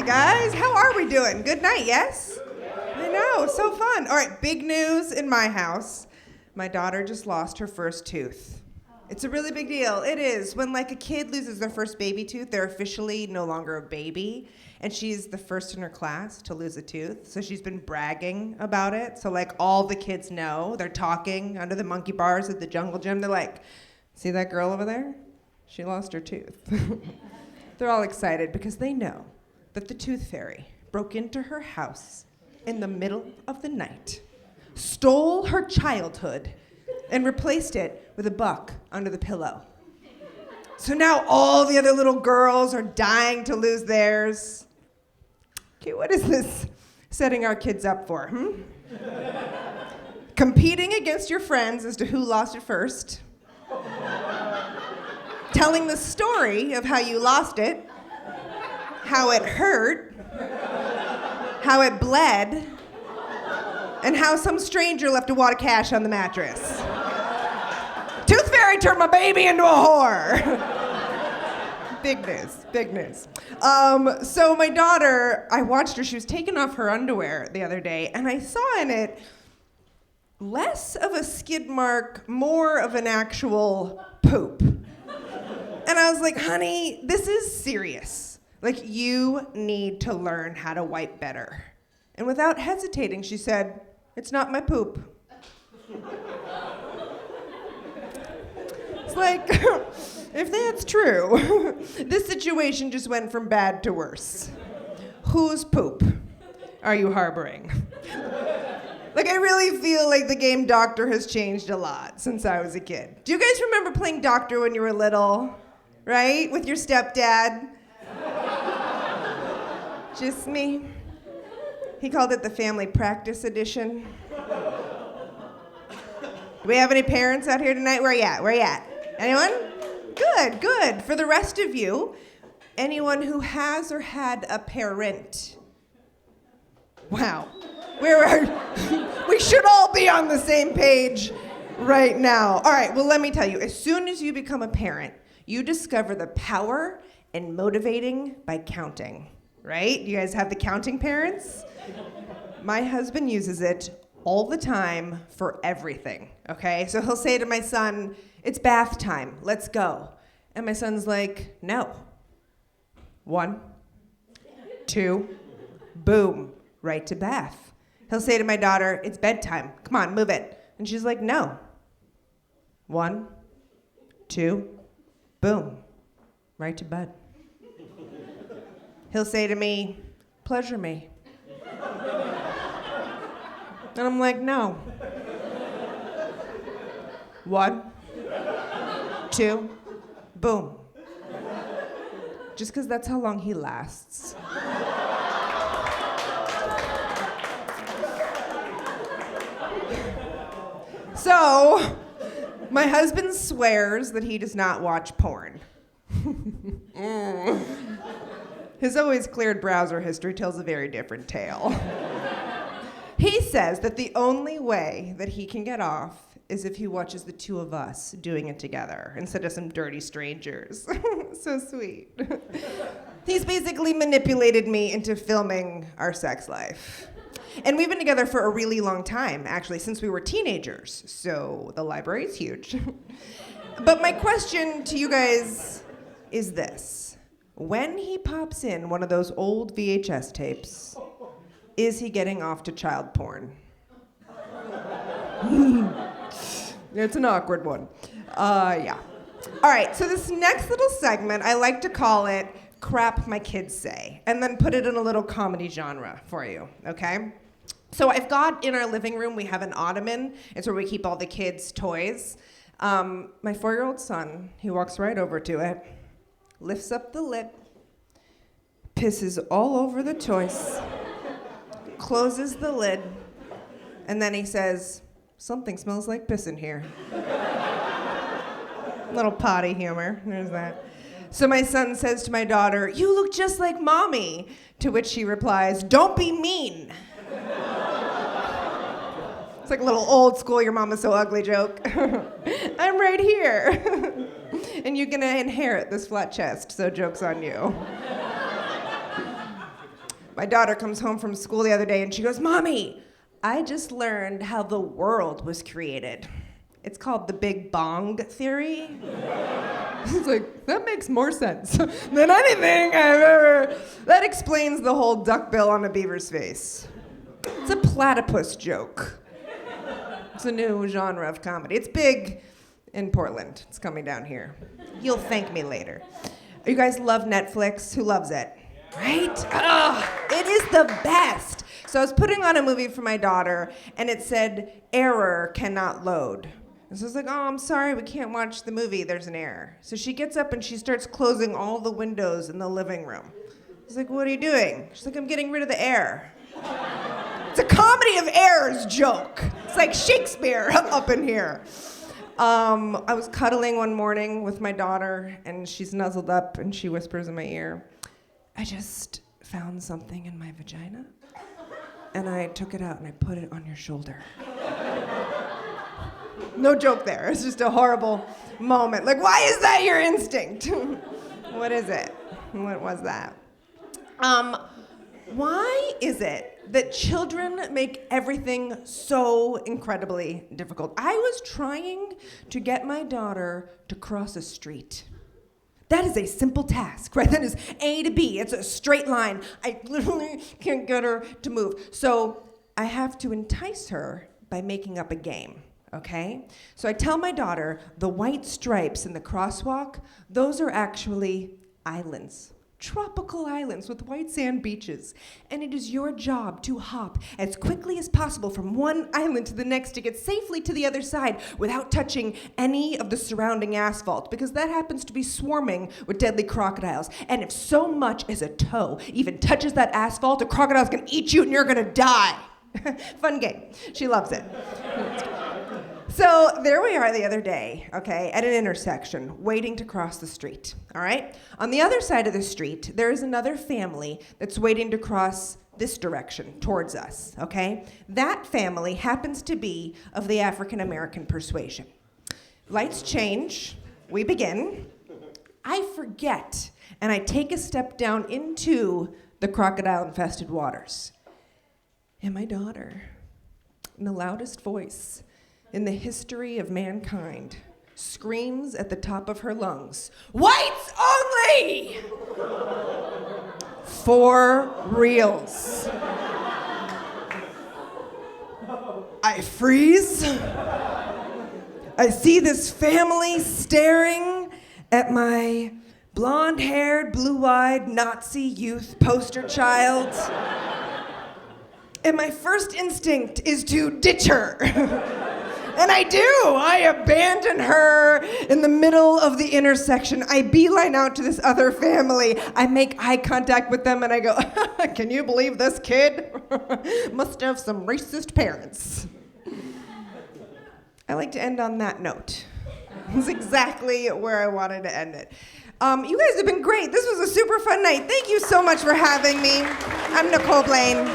guys. How are we doing? Good night, yes? I know, so fun. All right, big news in my house. My daughter just lost her first tooth. It's a really big deal. It is. When like a kid loses their first baby tooth, they're officially no longer a baby. And she's the first in her class to lose a tooth. So she's been bragging about it. So like all the kids know. They're talking under the monkey bars at the jungle gym. They're like, see that girl over there? She lost her tooth. They're all excited because they know that the tooth fairy broke into her house in the middle of the night, stole her childhood, and replaced it with a buck under the pillow. So now all the other little girls are dying to lose theirs. Okay, what is this setting our kids up for, Competing against your friends as to who lost it first. Telling the story of how you lost it, how it hurt, how it bled, and how some stranger left a wad of cash on the mattress. Tooth Fairy turned my baby into a whore. Big news, big news. So my daughter, I watched her, she was taking off her underwear the other day, and I saw in it less of a skid mark, more of an actual poop. And I was like, honey, this is serious. Like, you need to learn how to wipe better. And without hesitating, she said, it's not my poop. It's like, if that's true, this situation just went from bad to worse. Whose poop are you harboring? Like, I really feel like the game Doctor has changed a lot since I was a kid. Do you guys remember playing Doctor when you were little? Right? With your stepdad? Just me. He called it the family practice edition. Do we have any parents out here tonight? Where you at? Where you at? Anyone? Good, good. For the rest of you, anyone who has or had a parent. Wow. We should all be on the same page right now. All right, well, let me tell you, as soon as you become a parent, you discover the power in motivating by counting, right? You guys have the counting parents? My husband uses it all the time for everything, okay? So he'll say to my son, it's bath time, let's go. And my son's like, no. 1, 2, boom, right to bath. He'll say to my daughter, it's bedtime, come on, move it. And she's like, no. 1, 2, boom, right to bed. He'll say to me, pleasure me. And I'm like, no. 1, 2, boom. Just because that's how long he lasts. So, my husband swears that he does not watch porn. His always cleared browser history tells a very different tale. He says that the only way that he can get off is if he watches the two of us doing it together instead of some dirty strangers. So sweet. He's basically manipulated me into filming our sex life. And we've been together for a really long time, actually, since we were teenagers. So the library is huge. But my question to you guys is this. When he pops in one of those old VHS tapes, is he getting off to child porn? It's an awkward one. Yeah. All right, so this next little segment, I like to call it Crap My Kids Say, and then put it in a little comedy genre for you, okay? So I've got, in our living room, we have an ottoman. It's where we keep all the kids' toys. My 4-year-old son, he walks right over to it, lifts up the lid, pisses all over the toys, closes the lid, and then he says, something smells like piss in here. Little potty humor, there's that. So my son says to my daughter, you look just like mommy, to which she replies, don't be mean. It's like a little old school, your mama's so ugly joke. I'm right here. And you're gonna inherit this flat chest, so joke's on you. My daughter comes home from school the other day and she goes, Mommy, I just learned how the world was created. It's called the Big Bong Theory. It's like, that makes more sense than anything I've ever... That explains the whole duckbill on a beaver's face. It's a platypus joke. It's a new genre of comedy. It's big in Portland. It's coming down here. You'll thank me later. You guys love Netflix? Who loves it? Right? Ugh, it is the best. So I was putting on a movie for my daughter, and it said, error cannot load. And so I was like, oh, I'm sorry, we can't watch the movie, there's an error. So she gets up and she starts closing all the windows in the living room. I was like, what are you doing? She's like, I'm getting rid of the air. It's a comedy of errors joke. It's like Shakespeare up in here. I was cuddling one morning with my daughter, and she's nuzzled up and she whispers in my ear, I just found something in my vagina, and I took it out and I put it on your shoulder. No joke there. It's just a horrible moment. Like, why is that your instinct? What is it? What was that? Why is it that children make everything so incredibly difficult? I was trying to get my daughter to cross a street. That is a simple task, right? That is A to B. It's a straight line. I literally can't get her to move. So I have to entice her by making up a game. Okay? So I tell my daughter the white stripes in the crosswalk, those are actually islands. Tropical islands with white sand beaches. And it is your job to hop as quickly as possible from one island to the next to get safely to the other side without touching any of the surrounding asphalt, because that happens to be swarming with deadly crocodiles. And if so much as a toe even touches that asphalt, a crocodile's gonna eat you and you're gonna die. Fun game. She loves it. So there we are the other day, okay, at an intersection, waiting to cross the street, all right? On the other side of the street, there is another family that's waiting to cross this direction towards us, okay? That family happens to be of the African American persuasion. Lights change, we begin. I forget, and I take a step down into the crocodile-infested waters. And my daughter, in the loudest voice in the history of mankind, screams at the top of her lungs, whites only! For reals. I freeze. I see this family staring at my blonde-haired, blue-eyed Nazi youth poster child. And my first instinct is to ditch her. And I do. I abandon her in the middle of the intersection. I beeline out to this other family. I make eye contact with them and I go, can you believe this kid? Must have some racist parents. I like to end on that note. It's exactly where I wanted to end it. You guys have been great. This was a super fun night. Thank you so much for having me. I'm Nicole Blaine.